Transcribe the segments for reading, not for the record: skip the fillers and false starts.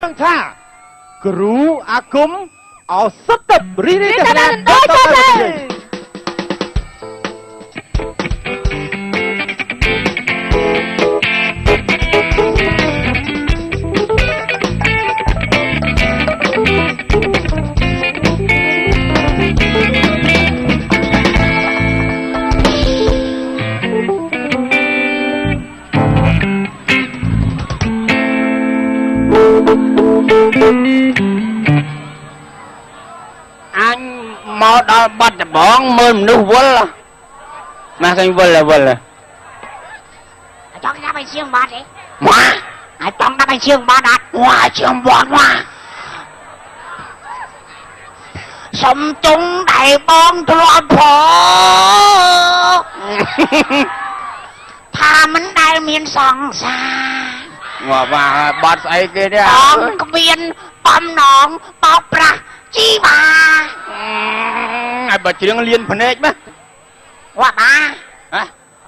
ដឹងថាគ្រូអាគមអោសុទ្ធតែរីករាយទៅណាដល់ទៅអញមកដល់បាត់ដំបងមើលមនុស្សវល់មកឃើញវល់ចង់ដាក់ឲ្យជាងបាត់ទេ មក ឲ្យចង់ដាក់ឲ្យជាងបាត់អត់ វ៉ាជាងបាត់វ៉ា សុំជុងដែលបងធ្លាប់ផងថាមិនដែលមានសង្សារ វ៉ាបាត់ស្អីគេទេ បងគ្មានបំណងបោកប្រាស់ជីវ៉ា ឲ្យបើជ្រៀងលៀនភ្នែកមក វ៉ាបា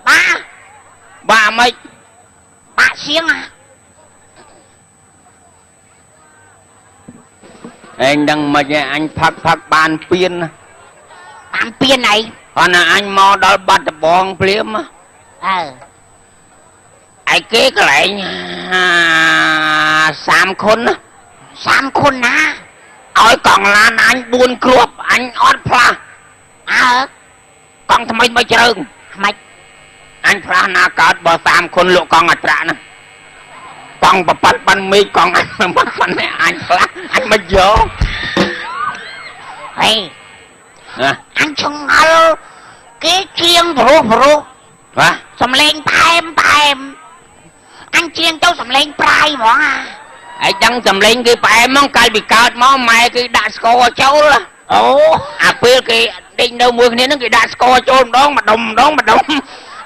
ហ៎ បា មិន បាជាង ឯងដឹងមិនអញផឹកបានពៀន តាមពៀនអី គាត់ណាអញមកដល់បាត់ដំបងភ្លាម ឯគេកន្លែង30 ខុន 30 ខុនណា ឲ្យកង់ឡានអញ4គ្រាប់អញអត់ផ្លាស់កង់ថ្មីមកជ្រើង ម៉េច អញផ្លាស់ណាកើតបើ30 ខុនលក់កង់អត្រាណាកង់ប្រប៉ាត់បានមេឃកង់អញប៉ុណ្ណេះអញផ្លាស់អញមកយក ហេអញឆ្ងល់គេជាងព្រោះ ហ៎ សំលេងផែមអញជាងទៅសំលេងប្រាយហ្មង ឯងដឹងសំលេងគេផ្អែមហ្មងកាលពីកើតមកម៉ែគេដាក់ស្គរចូលអូអាពេលគេដេញនៅមួយគ្នាហ្នឹងគេដាក់ស្គរចូលម្ដងម្ដុំ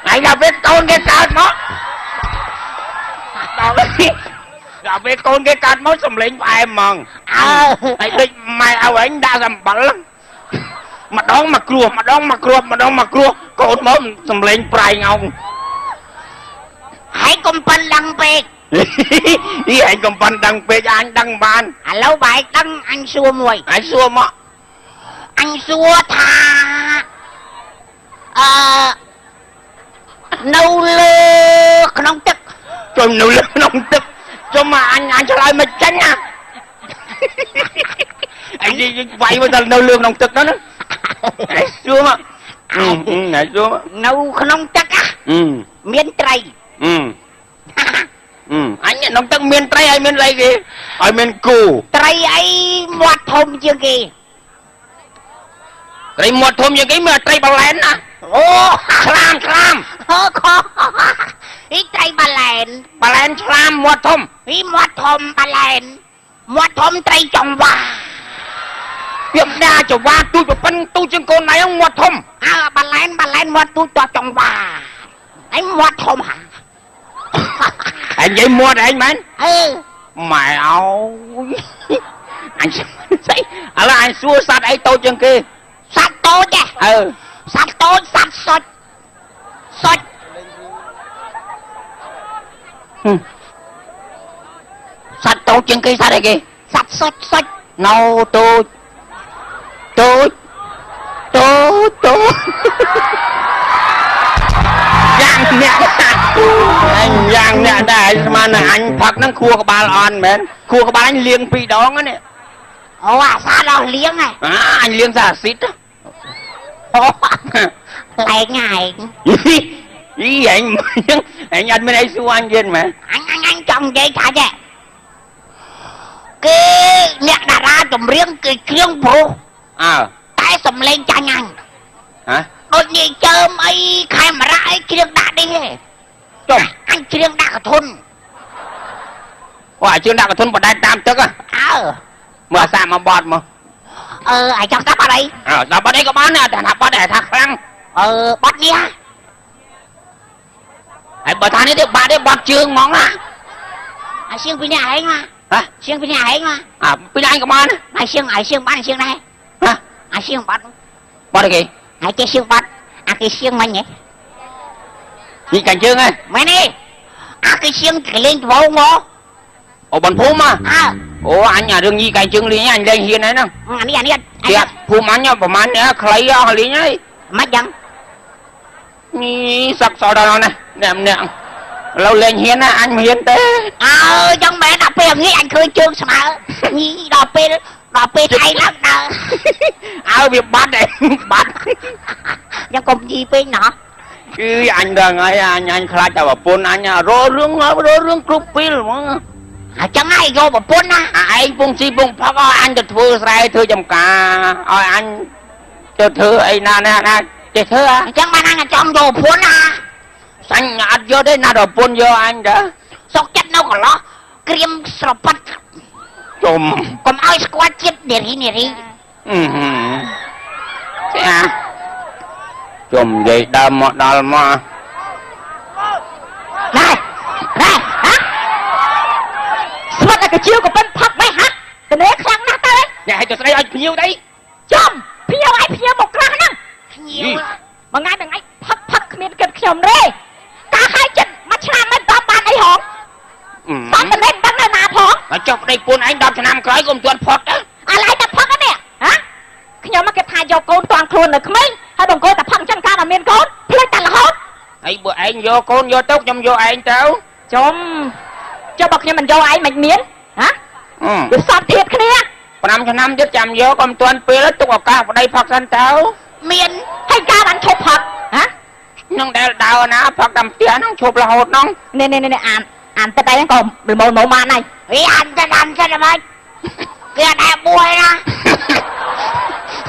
ហើយដល់ពេលកូនគេកើតមកដល់ពេលកូនគេកើតមកសំលេងផ្អែមហ្មងហើយដូចម៉ែឲ្យឯងដាក់អំបិលម្ដងមកគ្រោះកូនមកសំលេងប្រៃងោង ហើយកុំប៉ិនដឹងពេក ឯងកំប៉ុនដឹងពេកអញដឹងបាន ឥឡូវបែកដឹងអញសួរមួយ អញសួរមក អញសួរថានៅលើក្នុងទឹក ចូលនៅលើក្នុងទឹកចុះមកអញឆ្លើយមិនចាញ់ណាអញវាយមកដល់នៅលើក្នុងទឹកហ្នឹងណាអញសួរមកអញសួរមក នៅក្នុងទឹកមានត្រី អញក្នុងទឹកមានត្រីហើយមានអីគេហើយមានគោ ត្រីអីមាត់ធំជាងគេ ត្រីមាត់ធំជាងគេមានត្រីបលែនណា អូ ឆ្លាម ខអីត្រីបលែន ឆ្លាមមាត់ធំ អីមាត់ធំបលែនមាត់ធំត្រីចង្វា ពីម្ដាចង្វាទូចប្រពន្ធទូចជាងកូនណៃហ្នឹងមាត់ធំ បលែនមាត់ទូចតចង្វាអីមាត់ធំហា ឯងនិយាយមាត់ឯងមែន ម៉ែអោ អញស្អីឥឡូវអញសួរសត្វអីតូចជាងគេ សត្វតូចសត្វតូចសត្វសុចសត្វតូចជាងគេសត្វអីគេសត្វសុចនៅតូចយ៉ាងអ្នកដែរស្មានតែអញផឹកហ្នឹងខួរក្បាលអន់មែនខួរក្បាលអញលាង2 ដងហ្នឹង អូអាសាដល់លៀងហ៎ អញលាងសារអាស៊ីត ឡែងហែង អីឯងអត់មានអីសួរអញទៀតមែន អញចង់និយាយថាចេះគេអ្នកតារាចម្រៀងគេគ្រឿងព្រោះតែសំឡេងចាញ់អញដូចនិយាយចើមអីខេមរៈអីគ្រឿងដាក់នេះទេចុះអញគ្រឿងដាក់កធុន អូអាជឿនដាក់កធុនបដែតតាមទឹកមើលអាសាមកបត់មក អាយចង់ដាក់បាត់អី ដាក់បាត់អីក៏បានដែរតែថាបាត់តែថាខ្លាំង បាត់នេះ ហើយបើថានេះទេបាត់ទេបាត់ជើងហ្មងណា អាសៀងពីនេះហែងណា សៀងពីនេះហែងណា ពីនេះឯងក៏បានអាសៀងបានសៀងដែរអាសៀងបាត់ បាត់អីគេ ហើយគេសៀងបាត់អាគេសៀងមិញហ៎ នេះកាញ់ជើងហ៎ មែនទេអាគេសៀងគេលេងត្បូងមក អូ Ồ bần phum à? À. Ồ anh nhà đương nhi cái chừng lý anh lên hiền đấy nè. Anh đi. Kìa, phum anh nha, bẩm anh nè, khlấy lý nhá. Mắt chẳng. Sắc sò đó nè, nè. Lâu lên hiền á, anh hiền thế. Trong mẹ đọc bê nghĩ anh khơi chương sao mà. Nghĩ đọc bê thay lắm nè. Việc bắt đấy, bắt. Nhưng cùng gì bê nọ. Chứ anh đừng ấy, anh khai cho bà phun anh rô rương cúp phí luôn. Chẳng ai vô bà phun á. Anh phun si phun phát anh cho thưa sai thưa chồng cả. Anh cho thưa ấy nè, cho thưa á. Chẳng bạn anh trong vô phun á. Xanh nhạt vô đấy nào rồi phun vô anh đó. Sốc chất đâu có lo. Krim srop bắt. Chùm. Còn ai squat chết để đi. Thế à. Chùm vậy đâm một đal mà. Này, hả? Sao là cái chiêu của bên thật mấy hả? Cái này khăn nát tới. Nè hãy cho đây anh nhiều đấy. Chồng, phía một khăn nè. Nhiều á. Mà ngay phật miền cực khiểm rê. Cả hai chân mà chạm mấy tóm bàn ấy hổng. Sao ta lên đăng lên nạp hổng? Ở trong đây phun anh đọc cho năm cái cùng tuần phật đó. Lại tập phật á nè. Hả? Nhưng mà cái thai vô con toàn khuôn rồi không ấy. Hay đồng cô tập phật chân ca là miền con. Lên ta là hốt. Ấy bữa anh vô con vô tốc nhầm vô anh cháu. Chồng, cho bậc nhưng mình vô ai mạch miến. Hả? Được sọt thiệt cái nè. Năm cho năm chứ chăm vô con tuần phê lết tục vào ca vào đây phật sân cháu. Miền hay ca bạn chụp Phật. Hả? Nhưng đây là đào ná phật đầm tiền nó chụp là hột nóng. Nè ăn tới đây còn màu màn này. Ăn cho nó mày. Kìa đẹp bùi nè.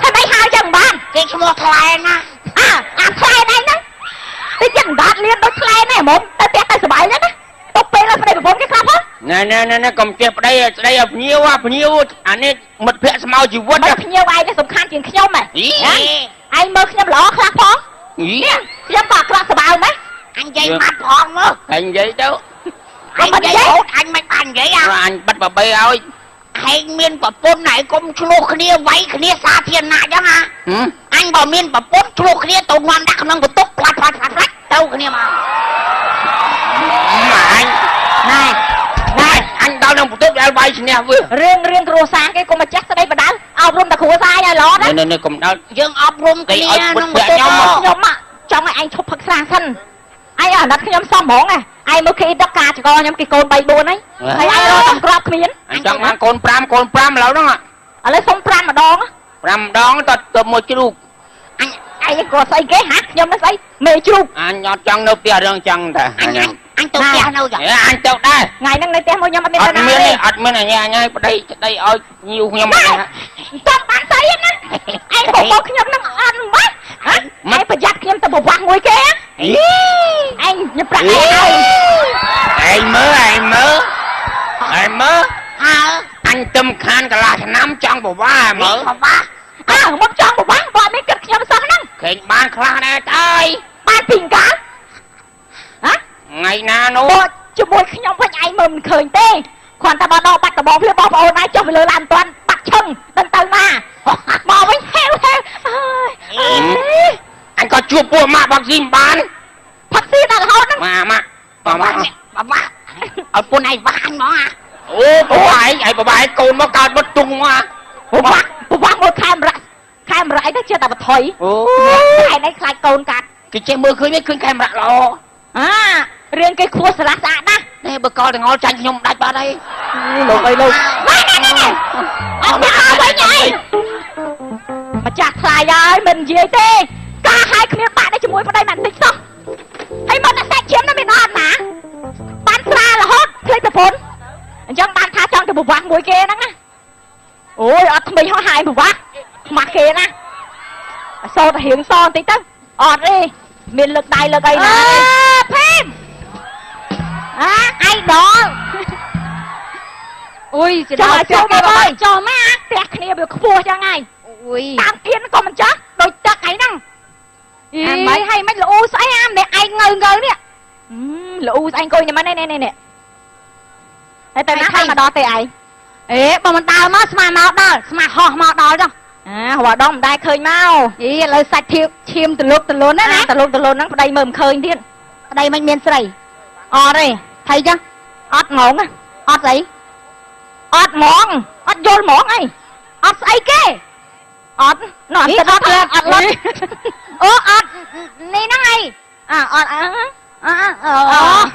Thế mấy hai chân bạn. Kìa một thầy nè. Ăn thầy này nè. Cái chân bạn liên đối thầy này mồm. Tới tét tay sửa bãi nữa nè. Tốc bê là phải bốn cái khắp hết. Nè cầm chép ở đây là nhiều. Anh ấy mật phẹ sao mau chịu vứt đó. Nhiều ai nó sủng khăn chuyện khnhau mày. Anh mơ khnhau lõ khắc phong. Khnhau bạc khắc sửa bãi mấy. Anh dây mặt phong mơ. Anh dây đâu. Anh dây hốt anh mới bàn vậy à. Rồi anh bắt bà bay ơi. Anh miên bà bốn này cũng chua khnia váy khnia xa thiên nại đó hả? Anh bảo miên bà bốn chua khnia tàu ngoan đắc nâng bà túc hoạt đâu khnia mà. Mà anh. Này anh đau nâng bà túc ra bay nè vừa. Riêng rùa xa cái cô mà chắc ra đây bà đá. Ốc rung ta khủa xa nha ló đó. Nè cùng đau. Dương ốc rung khnia nâng bà túc nhóm á. Trong này anh chụp phật xa sân. Anh ở đất nhóm xóm mỏng à. Ai mới khi đất ca cho con nhóm cái côn bay buôn ấy. Thấy anh rồi tầm crop miến. Anh chẳng mang côn pram lâu đó ạ. Ở lấy xong pram mà đón á. Pram đón tật một chút. Anh có xây kế hát nhóm nó xây mê chu. Anh nhọt chân đâu bia rừng chân ta. Anh tụi bia đâu rồi? Anh tụi đây. Ngày nâng này tem môi nhóm ở bên đây. Ọt miên này nha đây ơi nhiều nhóm này. Toàn bạn xây hết á. Anh bộ bốc nhóm nó ăn mất. Anh phải giặt nhóm ta bộ vàng ngồi kia. Anh nhập lại này. Anh mơ. Anh tâm khan cả là năm trong bộ ba mơ. Một trong bộ ba bọn mấy cực nhóm sống nâng. Kênh ban khá này tay. Ban tình cả. Ngày nào nó. Bộ chú bôi nhóm với anh mừng khởi tê. Khoản ta bà đo bắt ta bỏ phía bó ôn ai cho phải lừa làm toàn bắt chân đần tầng mà. Bỏ với heo. Anh có chua bùa mạ bạc dìm bán. Thật xí ta là hôn đó. Mà. Ở phố này vác anh đó à. Bố bà ấy côn nó cao bất tung mà. Bố vác một khai mà rãi đó chưa ta bà thổi. Khai này khai côn cắt. Cái chế mưa khơi mấy khơi khai mà lo. Riêng cái khua sả sạ đó. Nè bà coi thì ngó tranh nhung đạch bà đây. Lục ơi lục. Nè. Ông đi hào với nhảy. Mà chặt xài ơi mình gì tê. Cả hai khuyên bạn ấy cho mũi vào đây mà tích xong. Hay mà nó sẽ chiếm nó mới non mà. Bạn xa là hốt. Thế tập phốn. Chẳng bạn thả chọn cái bộ vác mũi kia nắng á. Ôi ọt mình hóa hai bộ vác. Mặt kia nè. Xô ta hiện xô tí tức. ọt đi. Miền lực đây nè. Phim. Ai đó. Ui, chị cho đào số mà ơi. Cho má tẹt kia biểu khua cho ngay. Ui. Tạm kia nó còn mình chắc. Đôi chắc ấy năng. Ý, hay mấy lũ xoáy am này anh ngờ nè. Lũ anh coi nhà mà nè. Thế tao nói mà đo tê ai. Ê, bà mình tao mất mà màu đó, mà họ màu đó đó. Hòa đông đai khơi mau. Ý, lời sạch thiêm từ luôn đó nè. Từ luôn nó đây mầm khơi thiên. Đây mình miền sầy. Ọt đi. Thấy chưa? Ọt ngốn á. Ọt gì? อดหมองอดโยนหมองไอ้อดไอ้เก้อดนอนอดเลยอดรถอดนี่นั่งไงอด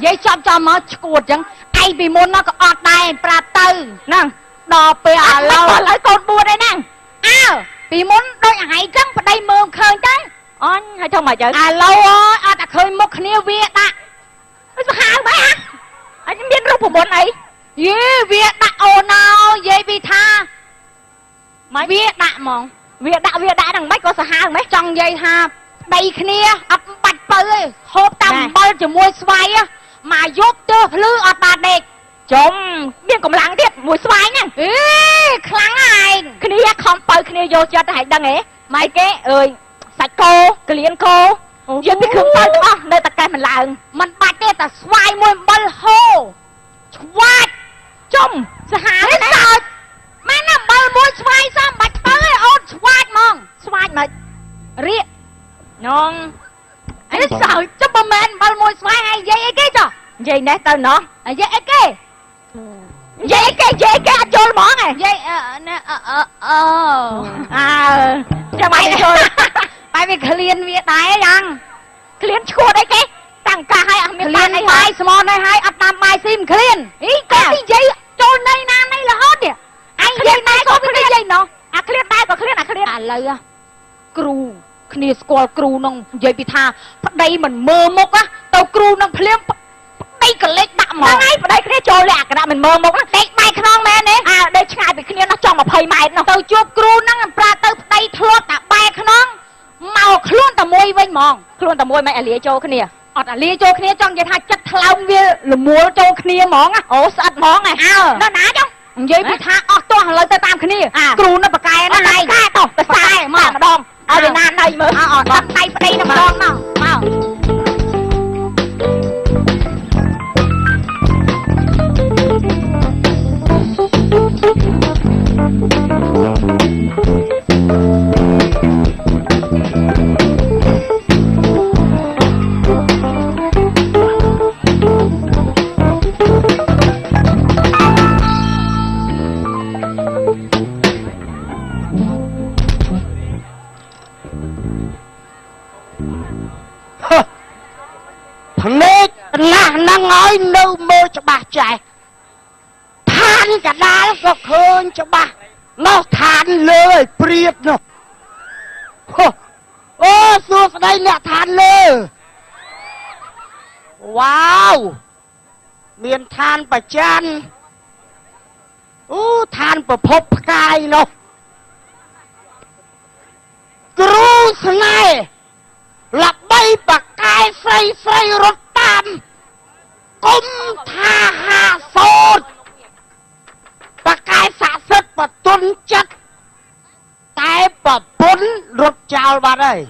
យាយចាប់ចាំមកឈួតចឹងឯងពីមុនមកក៏អត់ដែរប្រាប់ទៅហ្នឹងដល់ពេលឥឡូវកូន4ហើយហ្នឹងពីមុនដូចឯងចឹងប្តីមើលឃើញទៅអញហើយធ្វើមកទៅឥឡូវអត់តែឃើញមុខគ្នាវាដាក់សាហាវបែបអញមានរូបមន្តអីយេវាដាក់អូនអើយាយពីថាមកវាដាក់ហ្មងវាដាក់ហ្នឹងមិនក៏សាហាវមិនចង់និយាយថាដីគ្នាអត់បាច់បើទេហូបតាមអំបិលជាមួយស្វាយមកយប់ទើភ្លឺអត់បានដេកចំមានកម្លាំងទៀតមួយស្វាយហ្នឹងខ្លាំងហើយគ្នាខំបើគ្នាយកចិត្តឲ្យដឹងហ៎ម៉ៃគេអើយសាច់គោក្លៀនគោយកពីគ្រឿងបើទាំងអស់នៅតែកេះមិនឡើងមិនបាច់ទេតែស្វាយមួយអំបិលហូរឆ្វាច់ចំសាហាវណាស់ម៉ែណាអំបិលមួយស្វាយសំបាច់បើអូនឆ្វាច់ហ្មងស្វាច់មិនរៀកនងអីសើចចាំមិនមែនអំបិលមួយស្វាយហើយនិយាយអីគេចុះនិយាយនេះទៅណោះនិយាយអីគេនិយាយគេអត់យល់ហ្មងនិយាយចាំបាយយល់បាយវាឃ្លានវាដែរយ៉ាងឃ្លានឈួតអីគេតាំងកាសឲ្យអត់មានបានអីបាយស្មនឲ្យហើយអត់តាមបាយស៊ីមិនឃ្លានអីគេនិយាយចូលណៃណាណៃរហូតនេះអញនិយាយដែរក៏គ្នានិយាយណោះអាឃ្លានដែរក៏ឃ្លានឥឡូវគ្រូគ្នាស្គាល់គ្រូនឹងនិយាយពីថាប្តីមិនមើលមុខទៅគ្រូនឹងភ្លាមប្តីកលេចដាក់មកហ្នឹងហើយប្តីគ្នាចូលលក្ខណៈមិនមើលមុខហ្នឹងដេកបែកខ្នងមែនទេដេកឆ្ងាយពីគ្នានោះចង់20ម៉ែត្រនោះទៅជួបគ្រូហ្នឹងប្រាទៅប្តីធ្លាប់តែបែកខ្នងមកខ្លួនតែមួយវិញហ្មងខ្លួនតែមួយមិនអាលាចូលគ្នាអត់អាលាចូលគ្នាចង់និយាយថាចិត្តថ្លើមវាល្មួលចូលគ្នាហ្មងអូស្អិតហ្មងហ្នឹងដល់ណាចុះនិយាយពីថាអស់ទាស់ឥឡូវទៅតាមគ្នាគ្រូនៅបកែណាឯងកែតោះទៅខ្សែមកម្ដងឲ្យវាណាណៃមើលអត់ដៃប្តីតែម្ដងមកភ្នែកណាស់ហ្នឹងហើយនៅមើលច្បាស់ចេះឋានកដាលក៏ឃើញច្បាស់នោះឋានលើឲ្យព្រៀបនោះអូសួស្ដីអ្នកឋានលើវ៉ាវមានឋានប្រច័នអូឋានប្រភពផ្កាយនោះគ្រូស្នេហ៍ល្បីបកាយស្រីរត់តាមគុំថាហាសូតបកាយស័ក្តិសិទ្ធិបទុនចិត្តតែប្រពន្ធរត់ចោលបាត់ហើយ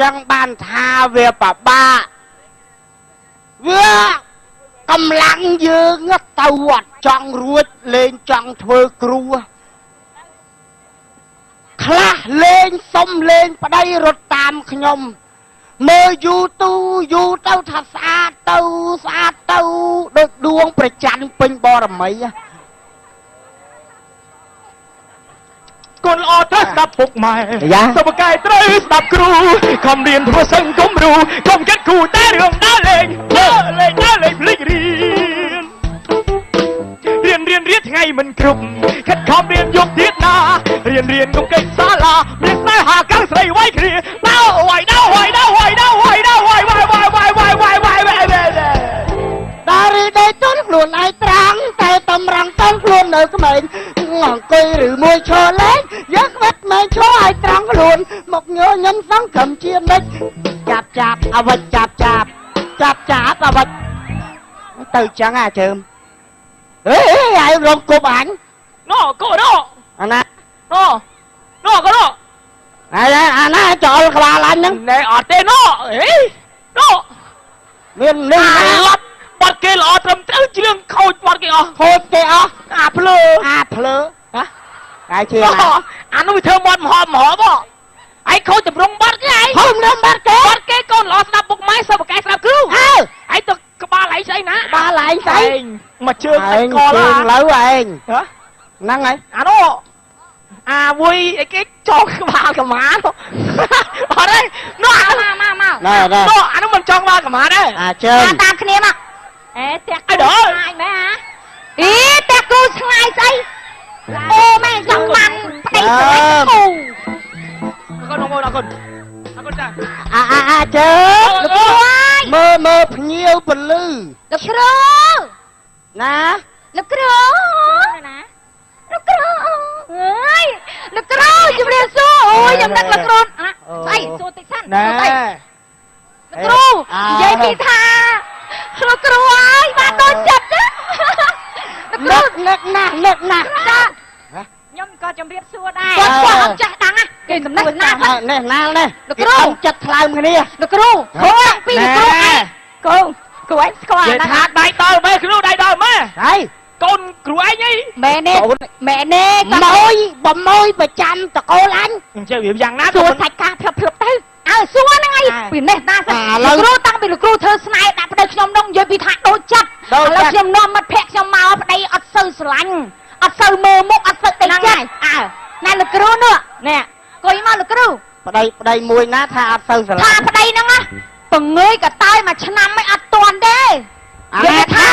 ចឹងបានថាវាពិបាកវាកម្លាំងយើងទៅអត់ចង់រួចលេងចង់ធ្វើគ្រូខ្លះលេងសុំលេងប្តីរត់តាមខ្ញុំមើលយូទៅថាស្អាតទៅដូចដួងប្រច័នពេញបរមីកូនល្អទៅស្ដាប់ពុកម៉ែសុបកាយត្រូវស្ដាប់គ្រូខំរៀនធ្វើសឹងគំរូកុំចិត្តគ្រូតែរឿងដើរលេងភ្លេចរៀនថ្ងៃមិនគ្រប់ខិតខំរៀនយកទៀតណារៀនគុំកិច្ចសាលាមានស្នេហាកាំងស្រីវាយគ្នាដោវាយដើររីដេកទុនខ្លួនឯងត្រាំងតែតម្រង់តន់ខ្លួននៅក្មេងអង្គុយឬមួយឈរលេងយកខ្វិតមិនឈរឲ្យត្រង់ខ្លួនមកញញឹមសង្ឃឹមជានិច្ចចាប់អវិចចាប់អវិចទៅចឹងជើមអេហើយរងគប់អញណូកូណូអាណាណូកូណូអាណាចោលក្បាលអញហ្នឹងណែអត់ទេណូអេណូមាននេះឡប់បាត់គេល្អត្រឹមត្រូវជ្រឿងខូចបាត់គេអស់អាភ្លើហ៎ហើយជាអានោះវាធ្វើមាត់មហម ไอ้เขาจะรองบัตรไง hôm đó bắt kế บัตรแกก่อนรอสนับบุกไม้สนับแกสนับครูไอ้ตัวกบ้าไหลใช่นะ ba lại say มาเชิญไอ้ anh คอละ trường lỡ anh ฮะ năng ấy โน่วุ้ยไอ้กิ๊กจองกบ้ากับหมาเนาะเอาได้โน่มา đây đây โน่อันนั้นมันจองบ้ากับหมาได้ chơi ตามគ្នាមកអេតែ ไอ้เด้อ ឆ្ងាយមែនហ៎អីតែគូឆ្ងាយស្អីអូម៉ែចង់បានប្តីស្រីគូ con không đâu con con cha chơi លោកគ្រូអើយ mơ mơ nhiều bần lư លោកគ្រូ nè លោកគ្រូណាលោកគ្រូអើយលោកគ្រូជំរាបសួរអូយខ្ញុំនឹកលោកគ្រូស្អីសួរតិចសិន nè លោកគ្រូនិយាយពីថាលោកគ្រូអើយបានដូចចិត្តណាលោកគ្រូ nực nè ចាខ្ញុំក៏ជំរាបសួរដែរគាត់អត់ចេះដឹងណាគេកំណត់ណា nè nè nèលោកគ្រូ ông chặt làm cái này លោកគ្រូគ្រូពីលោកគ្រូឯងគ្រូគ្រូឯងស្គាល់ về ណា thác đại đôi mẹ cứ đại đôi mẹ đây con cứ anh ấy ម៉ែនេះម៉ែនេះក៏ môi bầm môi bà chăm tao cô lánh chơi biểu rằng nát សួរសាច់ការភ្លឹបទៅអើសួរហ្នឹងឯងពីនេះណាសិនលោកគ្រូតាំងពីលោកគ្រូធ្វើស្នេហ៍ដាក់ប្តីខ្ញុំនោះនិយាយពីថាដូចចិត្តឥឡូវខ្ញុំនាំមិត្តភក្តិខ្ញុំមកប្តីអត់សូវស្រឡាញ់អត់សូវមើលមុខអត់សូវតិចចិត្តអើណែលោកគ្រូនោះនេះអង្គុយមកលោកគ្រូ ប្តីមួយណាថាអត់សូវស្រឡា ថា ញ់ ប្តីហ្នឹងណាបង្ងើយកតើយមួយឆ្នាំមិនអត់ទាន់ទេ អានេះថា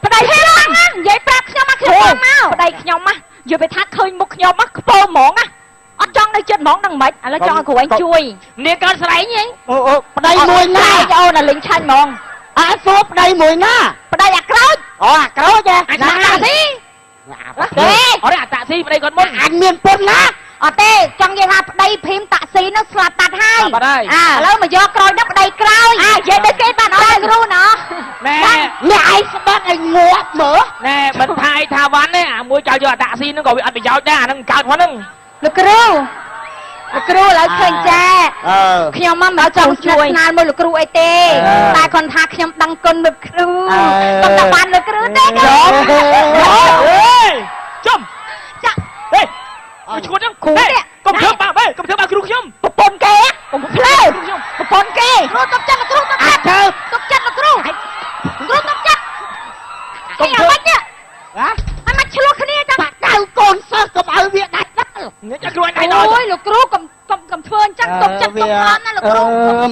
ប្តីខ្ញុំណានិយាយប្រាប់ខ្ញុំមកខ្ញុំមកប្តីខ្ញុំណានិយាយទៅថាឃើញមុខខ្ញុំមកខ្ពើហ្មងណាអត់ចង់នៅចិត្តហ្មងដឹងមិនឥឡូវចង់ឲ្យគ្រូឯងជួយ nè con sải nhỉ អូប្តីមួយណា អូនលេងឆាញ់ហ្មង អើសួរប្តីមួយណា ប្តីអាក្រូច អូអាក្រូចហ៎ anh ណា sao ទី thế ở đây tạ si đây con muốn អញមានពុនណា អត់ទេចង់និយាយថាប្តីភីមតាក់ស៊ីនោះស្លាប់បាត់ហើយ ស្លាប់បាត់ហើយ ឥឡូវមកយកក្រូចនោះប្តីក្រោយនិយាយដូចគេបានអត់គ្រូណោះ nè អ្នកឯងស្ដាប់ឲ្យងាប់មើល nè mình thay tha ván đấy mua cho tạ si nó còn bị ăn bị giáo cha nó cao quá nó លោកគ្រូលោកគ្រូឥឡូវឃើញចា អឺ ខ្ញុំមកចង់ជួយស្នាលមួយលោកគ្រូអីទេតែគាត់ថាខ្ញុំដឹងគុណលោកគ្រូគាត់តែបានលោកគ្រូទេ ơi chum ចាក់ ê con nhá Cú ê đấy. cầm Này. thơm bà bê cầm thơm bà kêu nhum ប្រពន្ធគេកុំភ្លើប្រពន្ធគេគ្រូទុកចិត្តលោកគ្រូទុក អា ចិត្ត ធ្វើ ទុកចិត្តលោកគ្រូគ្រូទុកចិត្តកុំធ្វើម៉េចទេ ហ៎ អត់មកឆ្លោះគ្នាចឹង បាក់ដៅកូនសិស្សកុំឲ្យវាដាច់ដល់ nè chắc kêu anh này អូ rồi យលោកគ្រូកុំធ្វើអញ្ចឹងទុកចិត្តទុកអត់ណាលោកគ្រូ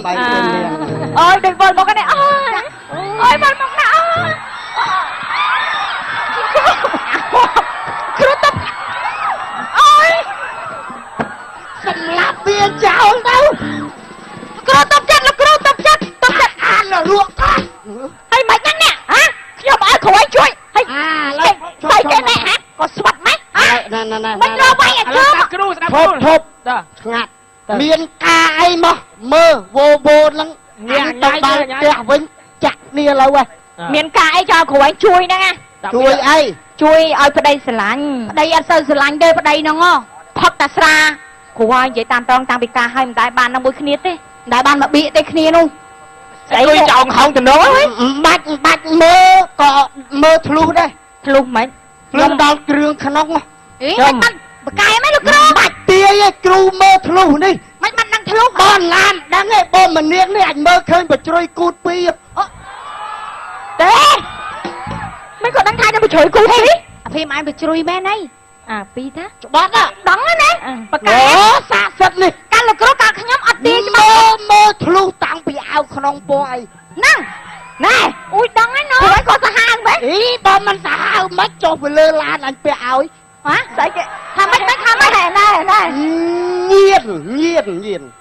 បែកគ្នា អូយដូចវល់មកនេះអូយអូយវល់មកណាគ្រូទុកអូយ សម្លាប់វាចោលទៅ គ្រូទុកចិត្តលោកគ្រូទុកចិត្តទុកចិត្ត អានលក់កោះ ហើយមិនហ្នឹងនេះហ៎ខ្ញុំឲ្យគ្រូឲ្យជួយហើយ អា ស្អីគេណែហ៎ក៏ស្វាត់ម៉េចហ៎ ណែណែណែ មិនរកវាយឲ្យជឿ Alak kru snap ធប់ kru ធប់ dah ស្ងាត់មានការអីមកមើលវោវោហ្នឹង ញ៉ាំ ទៅ ញ៉ាំ ដល់ ញ៉ាំ ផ្ទះវិញចាក់គ្នាលើហើយ មានការអីចោលគ្រូឯងជួយហ្នឹងណា ជួយអី ជួយឲ្យប្តីស្រឡាញ់ប្តីអត់សូវស្រឡាញ់ទេប្តីហ្នឹងផឹកតែស្រាគ្រូឲ្យនិយាយតាមត្រង់តាំងពីការឲ្យមិនដែលបាននៅមួយគ្នាទេមិនដែលបានមកបៀកទេគ្នានោះ Kru chồng không tình đó បាច់មើលក៏មើលធ្លុះដែរ ធ្លុះមិន ខ្ញុំដល់គ្រឿងក្នុង អីមិនបានបកាយមិនលោកគ្រូ បាច់ទាយឯងគ្រូមើលធ្លុះនេះ មិនបានដឹងធ្លុះ បនឡានដឹងឯងបងមនាងនេះអាចមើលឃើញបជ្រុយគូតពីរ ទេមិនក៏ដឹងថាទៅជួយគូទេអាភីមឯងទៅជួយមែនអីអាពីតា ច្បាស់ណា ដឹងណាបកា អូ យ ស័ក្តិសិទ្ធនេះ កាលលោកគ្រូកាលខ្ញុំអត់ទីច្បា មើ ស់ លមើលធ្លុះតាំងពីអាវក្នុងពោះអី ហ្នឹងណែអូយដឹងហើយណ៎ហើយក៏សាហាវមែន អីបើមិនសាហាវមិនចុះទៅលើឡានអញពាក់ឲ្យ ហ៎ស្អីគេថាមិនមិនថាមិនណែណែ ញៀន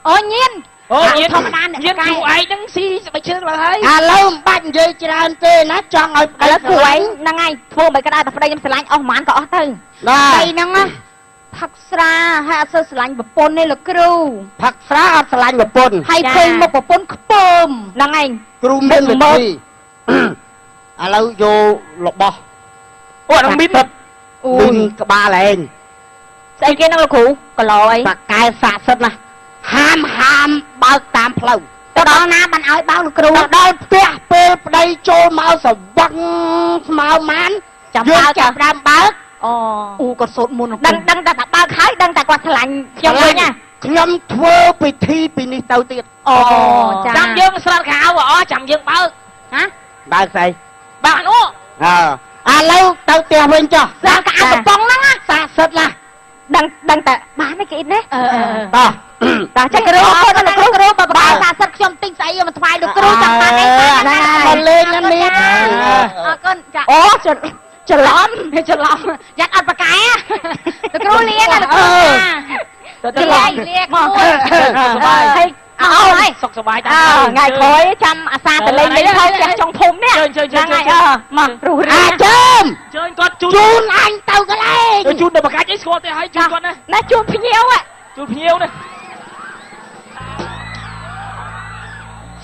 អូញៀន Ô nhiên ធម្មតាអ្នក nhiên កាយ kru ai đứng si bay chương là thấy ឥឡូវមិនបាច់និយាយច្រើនទេណាចង់ឲ្យ ឥឡូវគ្រូឯងហ្នឹងហើយធ្វើមិនក៏ដែរតែប្តីខ្ញុំស្រឡាញ់អស់ប្រហែលក៏អស់ទៅ ណា ប្តីហ្នឹងណាផឹកស្រាហើយអត់សូវស្រឡាញ់ប្រពន្ធទេលោកគ្រូ ផឹកស្រាអត់ឆ្លាញ់ប្រពន្ធ ហើយឃើញមុខប្រពន្ធខ្ពើមហ្នឹងឯង គ្រូមានវិធីឥឡូវយករបស់ Ô nó mít អូ មីនក្បាលឯង ស្អីគេហ្នឹងលោកគ្រូកឡោអី បកកែស័ក្តិសិទ្ធណាហាមបើកតាមផ្លូវ ទៅដល់ណាបានឲ្យបើលោកគ្រូ ដល់ផ្ទះពេលប្តីចូលមកសវឹងស្មៅម៉ាន ចាំ យើង បើក ចាប់ដើមបើក អូ អូក៏សូត្រមុន ដឹងតែបើកហើយដឹងតែគាត់ស្រឡាញ់ខ្ញុំវិញណា ស ខ្ញុំធ្វើពិធីពីនេះទៅទៀត អូចា ចាំយើងស្រាប់ខោចាំយើងបើក ហ៎ បើស្អី បើកនោះ ឥឡូវទៅផ្ទះវិញចុះ ស្រាប់កាកំប៉ុងហ្នឹងណា សាសិតឡា ដឹងតែបានទេគេអ៊ីតនេះ តោះ តាចាគ្រូគ្រូបបបាយសាសិតខ្ញុំទិញស្អីយកមកថ្វាយលោកគ្រូចាំបានអីមកលេងណានេះអរគុណចាអូច្រឡំយ៉ាត់អត់ប្រកែលោកគ្រូលៀនណាលោកគ្រូទៅលាយមកសុបាយហើយអោហើយ សុខសប្បាយតា ថ្ងៃក្រោយចាំអាសាទៅលេងលេងថោផ្ទះចុងភូមិនេះហ្នឹងហើយមករុះរា ជើម ជើញគាត់ជូន ជូនអញទៅកន្លែង ជូនដល់បកាច់អីស្គាល់ទេហើយជូនគាត់ណា ណាជួនភ្ញៀវ ជូនភ្ញៀវណា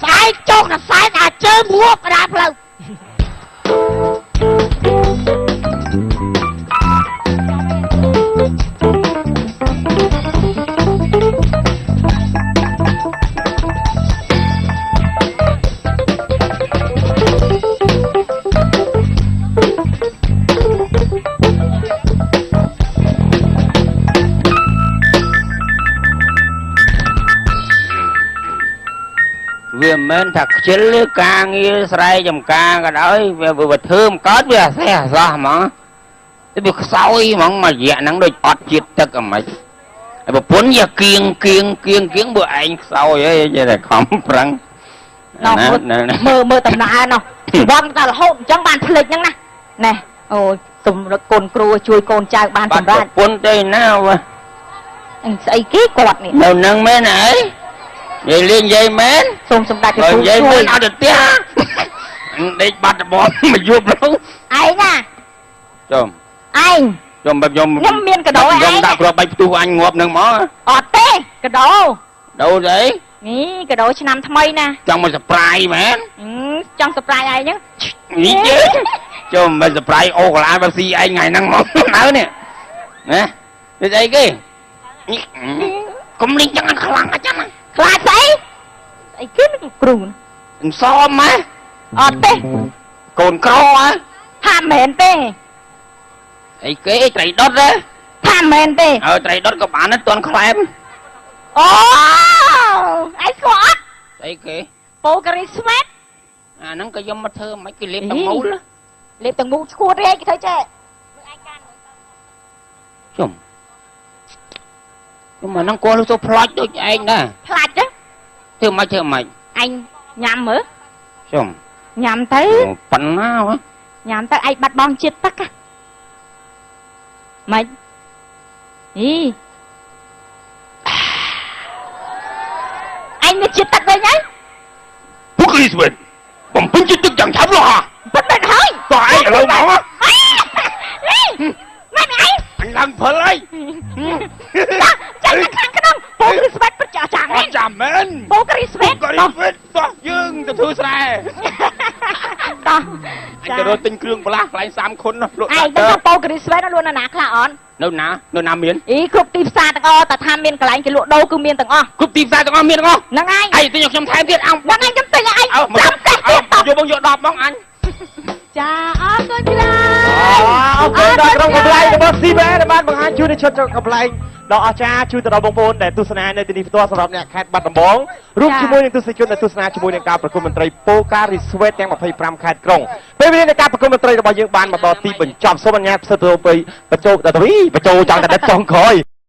ស្អែកចុះកសែតអាជើមងប់កណ្ដាលផ្លូវ វាមិនមែនថាខ្ជិលឬការងារស្រែចំការក៏ដោយវាធ្វើមិនកើតវាអសេះអសោះហ្មងតែវាខ្សោយហ្មងមួយរយៈហ្នឹងដូចអត់ជាតិទឹកអ្ហ្មិចហើយប្រពន្ធយកគៀងបើឯងខ្សោយអីចេះតែខំប្រឹង មើលដំណើរនោះវងតែរហូតអញ្ចឹងបានភ្លេចហ្នឹងណាណែអូយសម្រាប់កូនគ្រូជួយកូនចៅបានសម្រាប់ ប្រពន្ធទៅណាវ៉ា ស្អីគេគាត់នេះ នៅនឹងមែនអីនិយាយលេងនិយាយមែន សូមសម្ដេច បើ ព្រះ និយាយ ជួ មែ យ នអត់ទៅផ្ទះដេកបាត់ដបងមកយប់នោះ ឯងណា ចុំ ឯង ខ្ញុំបែបខ្ញុំ ខ្ញុំមានកដោឲ្យឯ ខ្ញុំ ង ដាក់គ្រាប់បាច់ផ្ទុះអញងាប់នឹងមក អត់ទេកដោ ដូរស្អី នេះកដោឆ្នាំថ្មីណា ចង់មកសប្រៃមែន ចង់សប្រៃឯងហ្នឹង នេះជើចុំមិនសប្រៃអូកន្លាបើស៊ីឯងថ្ងៃហ្នឹងមកនៅនេះណានេះស្អីគេនេះកុំលេងចឹងខ្លាំងអញ្ចឹង ខ្លាចស្អីស្អីគេគ្រូ អន្សមម៉ែ អត់ទេ កូនក្រហ៎ ថាមិនមែនទេ អីគេត្រីដុតទេ ថាមិនមែនទេ ត្រីដុតក៏បានដែរតន់ខ្លែម អូឯងស្គាល់អត់ ស្អីគេ ពូការីស្វេត អាហ្នឹងក៏យកមកធ្វើមិនគេលេបតមូល លេបទាំងមូលឈួតរែកទៅចេះ ជុំអាហ្នឹងគាត់ទៅផ្លាច់ដូចឯងដែរ ខ្លាចទេ ធ្វើមិនអញញ៉ាំមើល ជុំ ញ៉ាំទៅ ប៉ុណ្ណាវ៉ា ញ៉ាំទៅឯងបាត់បង់ជាតិទឹកម៉េចអីអញមានជាតិទឹកវិញហើយ ពួកគ្រីស្វិតបំពេញចិត្តទឹកយ៉ាងឆាប់លោះ ពិតមែនហើយ តោះឯងឥឡូវមក ម៉េចឯង អញឡើងព្រិលហើយ ចាញ់ខាងក្នុងពូគ្រីស្វេតពិតចាស់មែន ចាំមែន ពូគ្រីស្វេត គ្រីស្វិតតោះយើងទៅធ្វើស្រែ តោះ អញទៅរកទិញគ្រឿងបន្លាស់កន្លែង30ខុននោះលក់ ឯងដឹងថាពូគ្រីស្វេតលក់នៅណាខ្លះអត់ នៅណាមាន អីគ្រប់ទីផ្សារទាំងអស់តែថាមានកន្លែងគេលក់ដូរគឺមានទាំងអស់ គ្រប់ទីផ្សារទាំងអស់មានទាំងអស់ ហ្នឹងឯង ឯងទិញឲ្យខ្ញុំថែមទៀតអោ ហ្នឹងឯងខ្ញុំទិញឲ្យឯង អើមក ចាំតែទៀតតោះ យកបងយក10បងអញ ចាអរគុណច្រើន អូខេដល់ក្រុមកំ pl ែងរបស់ CBA ដែលបានបង្ហាញជូននៅឈុតកំ pl ែងដ៏អស្ចារ្យជូនទៅដល់បងប្អូនដែលទស្សនានៅទីនេះផ្ទាល់សម្រាប់អ្នកខេត្តបាត់ដំបងរួមជាមួយនឹងទស្សនិកជនដែលទស្សនាជាមួយនឹងការប្រគំតន្ត្រីពោការីស្វេតទាំង25ខេត្តក្រុងពេលវេលានៃការប្រគំតន្ត្រីរបស់យើងបានមកដល់ទីបញ្ចប់សូមអនុញ្ញាតផ្សិតទៅបញ្ចោចង់តែដិតចុងក្រោយ